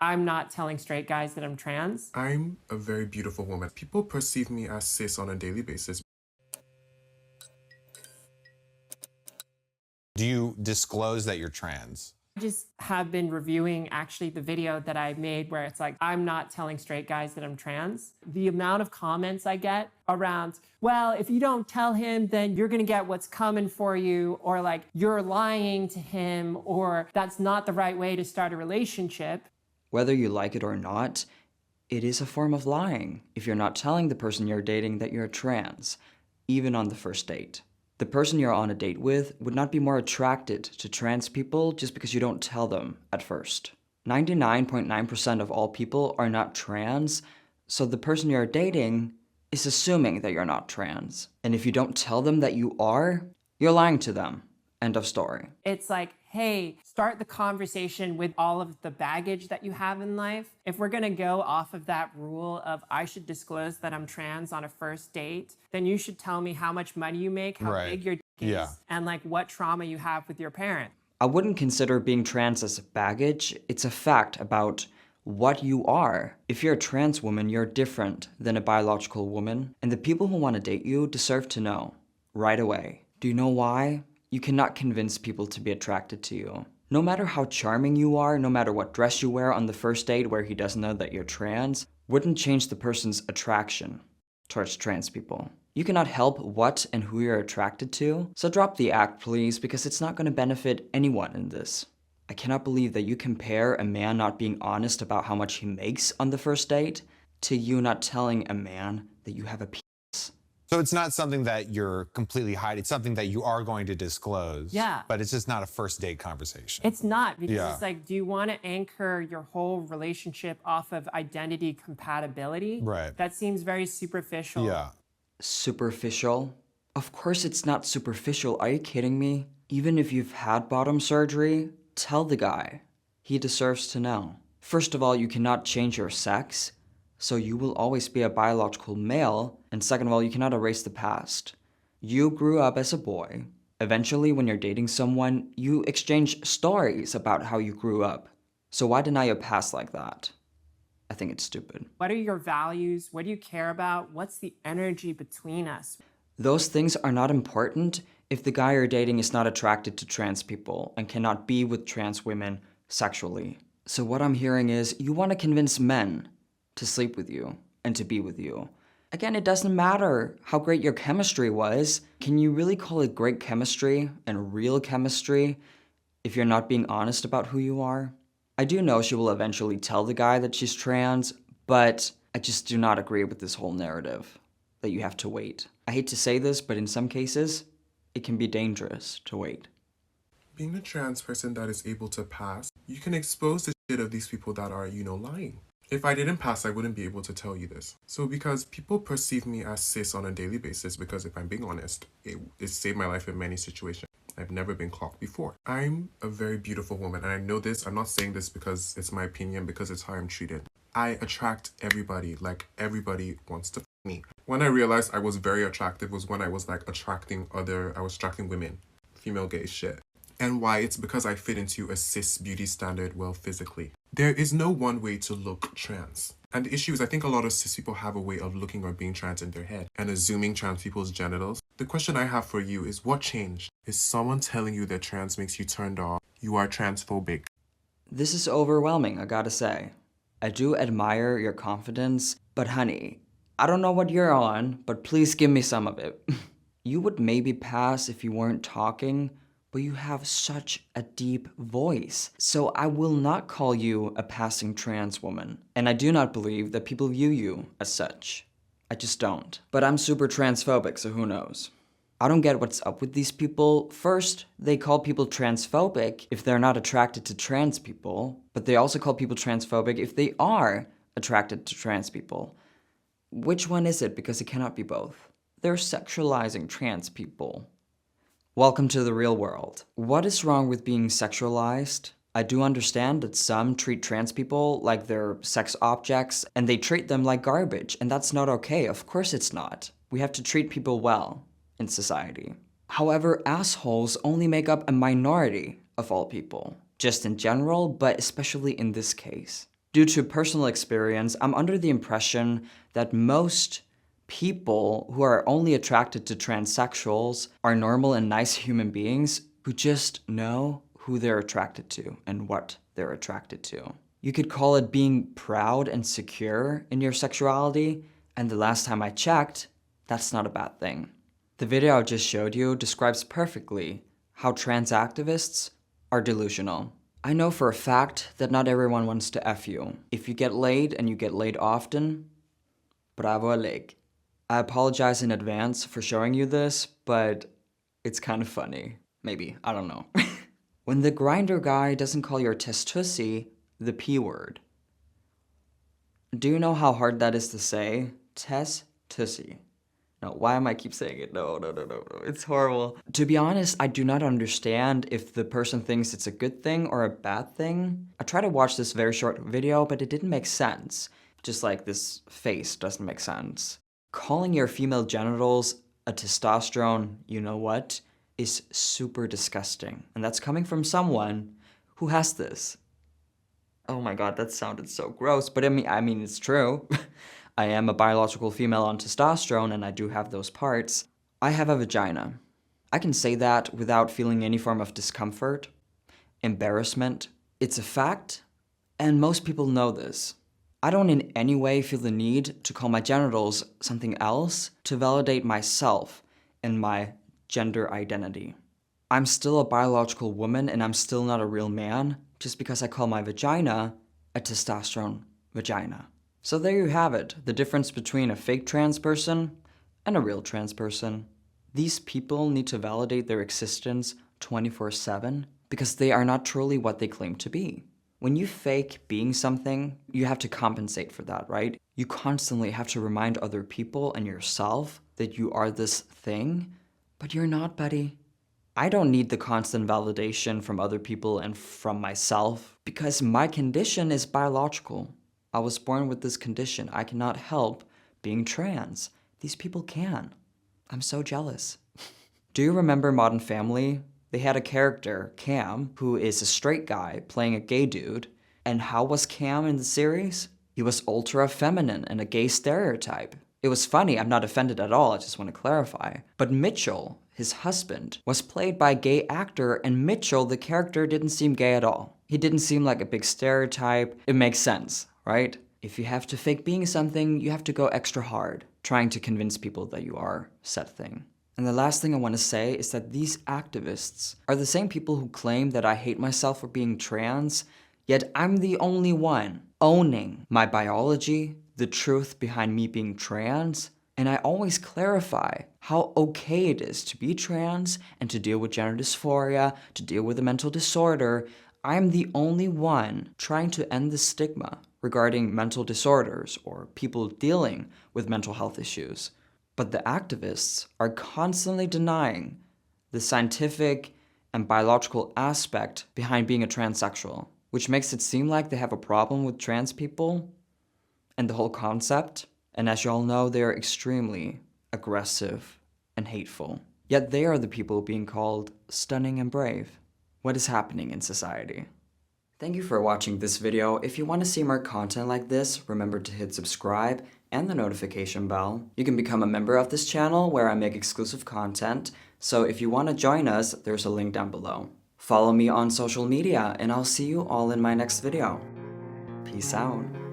I'm not telling straight guys that I'm trans. I'm a very beautiful woman. People perceive me as cis on a daily basis. Do you disclose that you're trans? I just have been reviewing actually the video that I made where it's like, I'm not telling straight guys that I'm trans. The amount of comments I get around, well, if you don't tell him, then you're gonna get what's coming for you, or like, you're lying to him, or that's not the right way to start a relationship. Whether you like it or not, it is a form of lying if you're not telling the person you're dating that you're trans, even on the first date. The person you're on a date with would not be more attracted to trans people just because you don't tell them at first. 99.9% of all people are not trans, so the person you're dating is assuming that you're not trans. And if you don't tell them that you are, you're lying to them. End of story. It's like, hey, start the conversation with all of the baggage that you have in life. If we're gonna go off of that rule of I should disclose that I'm trans on a first date, then you should tell me how much money you make, how Right. big your dick Yeah. is, and like what trauma you have with your parent. I wouldn't consider being trans as baggage. It's a fact about what you are. If you're a trans woman, you're different than a biological woman, and the people who want to date you deserve to know right away. Do you know why? You cannot convince people to be attracted to you. No matter how charming you are, no matter what dress you wear on the first date where he doesn't know that you're trans, wouldn't change the person's attraction towards trans people. You cannot help what and who you're attracted to, so drop the act, please, because it's not going to benefit anyone in this. I cannot believe that you compare a man not being honest about how much he makes on the first date to you not telling a man that you have a penis. So it's not something that you're completely hiding. It's something that you are going to disclose. Yeah. But it's just not a first date conversation. It's not, because Yeah. it's like, do you want to anchor your whole relationship off of identity compatibility? Right. That seems very superficial. Yeah. Superficial? Of course it's not superficial, are you kidding me? Even if you've had bottom surgery, tell the guy. He deserves to know. First of all, you cannot change your sex, so you will always be a biological male, and second of all, you cannot erase the past. You grew up as a boy. Eventually, when you're dating someone, you exchange stories about how you grew up. So why deny your past like that? I think it's stupid. What are your values? What do you care about? What's the energy between us? Those things are not important if the guy you're dating is not attracted to trans people and cannot be with trans women sexually. So what I'm hearing is you want to convince men to sleep with you and to be with you. Again, it doesn't matter how great your chemistry was. Can you really call it great chemistry and real chemistry if you're not being honest about who you are? I do know she will eventually tell the guy that she's trans, but I just do not agree with this whole narrative that you have to wait. I hate to say this, but in some cases, it can be dangerous to wait. Being a trans person that is able to pass, you can expose the shit of these people that are, lying. If I didn't pass, I wouldn't be able to tell you this. So because people perceive me as cis on a daily basis, because if I'm being honest, it saved my life in many situations. I've never been clocked before. I'm a very beautiful woman, and I know this. I'm not saying this because it's my opinion, because it's how I'm treated. I attract everybody. Like, everybody wants to me. When I realized I was very attractive was when I was like attracting women, female gay shit. And why? It's because I fit into a cis beauty standard well physically. There is no one way to look trans. And the issue is I think a lot of cis people have a way of looking or being trans in their head and assuming trans people's genitals. The question I have for you is, what changed? Is someone telling you that trans makes you turned off? You are transphobic. This is overwhelming, I gotta say. I do admire your confidence, but honey, I don't know what you're on, but please give me some of it. You would maybe pass if you weren't talking, but you have such a deep voice. So I will not call you a passing trans woman. And I do not believe that people view you as such. I just don't. But I'm super transphobic, so who knows? I don't get what's up with these people. First, they call people transphobic if they're not attracted to trans people, but they also call people transphobic if they are attracted to trans people. Which one is it? Because it cannot be both. They're sexualizing trans people. Welcome to the real world. What is wrong with being sexualized? I do understand that some treat trans people like they're sex objects, and they treat them like garbage, and that's not okay. Of course it's not. We have to treat people well in society. However, assholes only make up a minority of all people, just in general, but especially in this case. Due to personal experience, I'm under the impression that most people who are only attracted to transsexuals are normal and nice human beings who just know who they're attracted to and what they're attracted to. You could call it being proud and secure in your sexuality, and the last time I checked, that's not a bad thing. The video I just showed you describes perfectly how trans activists are delusional. I know for a fact that not everyone wants to F you. If you get laid and you get laid often, bravo Alec. I apologize in advance for showing you this, but it's kind of funny. Maybe, I don't know. When the grinder guy doesn't call your testussy the P word. Do you know how hard that is to say? Testussy. No, why am I keep saying it? No, it's horrible. To be honest, I do not understand if the person thinks it's a good thing or a bad thing. I tried to watch this very short video, but it didn't make sense. Just like this face doesn't make sense. Calling your female genitals a testosterone, you know what, is super disgusting. And that's coming from someone who has this. Oh my god, that sounded so gross, but I mean it's true. I am a biological female on testosterone and I do have those parts. I have a vagina. I can say that without feeling any form of discomfort, embarrassment. It's a fact, and most people know this. I don't in any way feel the need to call my genitals something else to validate myself and my gender identity. I'm still a biological woman and I'm still not a real man just because I call my vagina a testosterone vagina. So there you have it, the difference between a fake trans person and a real trans person. These people need to validate their existence 24/7 because they are not truly what they claim to be. When you fake being something, you have to compensate for that, right? You constantly have to remind other people and yourself that you are this thing, but you're not, buddy. I don't need the constant validation from other people and from myself because my condition is biological. I was born with this condition. I cannot help being trans. These people can. I'm so jealous. Do you remember Modern Family? They had a character, Cam, who is a straight guy playing a gay dude. And how was Cam in the series? He was ultra feminine and a gay stereotype. It was funny, I'm not offended at all, I just want to clarify. But Mitchell, his husband, was played by a gay actor, and Mitchell, the character, didn't seem gay at all. He didn't seem like a big stereotype. It makes sense, right? If you have to fake being something, you have to go extra hard, trying to convince people that you are said thing. And the last thing I want to say is that these activists are the same people who claim that I hate myself for being trans, yet I'm the only one owning my biology, the truth behind me being trans, and I always clarify how okay it is to be trans and to deal with gender dysphoria, to deal with a mental disorder. I'm the only one trying to end the stigma regarding mental disorders or people dealing with mental health issues. But the activists are constantly denying the scientific and biological aspect behind being a transsexual, which makes it seem like they have a problem with trans people and the whole concept. And as you all know, they are extremely aggressive and hateful. Yet they are the people being called stunning and brave. What is happening in society? Thank you for watching this video. If you want to see more content like this, remember to hit subscribe and the notification bell. You can become a member of this channel where I make exclusive content. So if you want to join us, there's a link down below. Follow me on social media and I'll see you all in my next video. Peace out.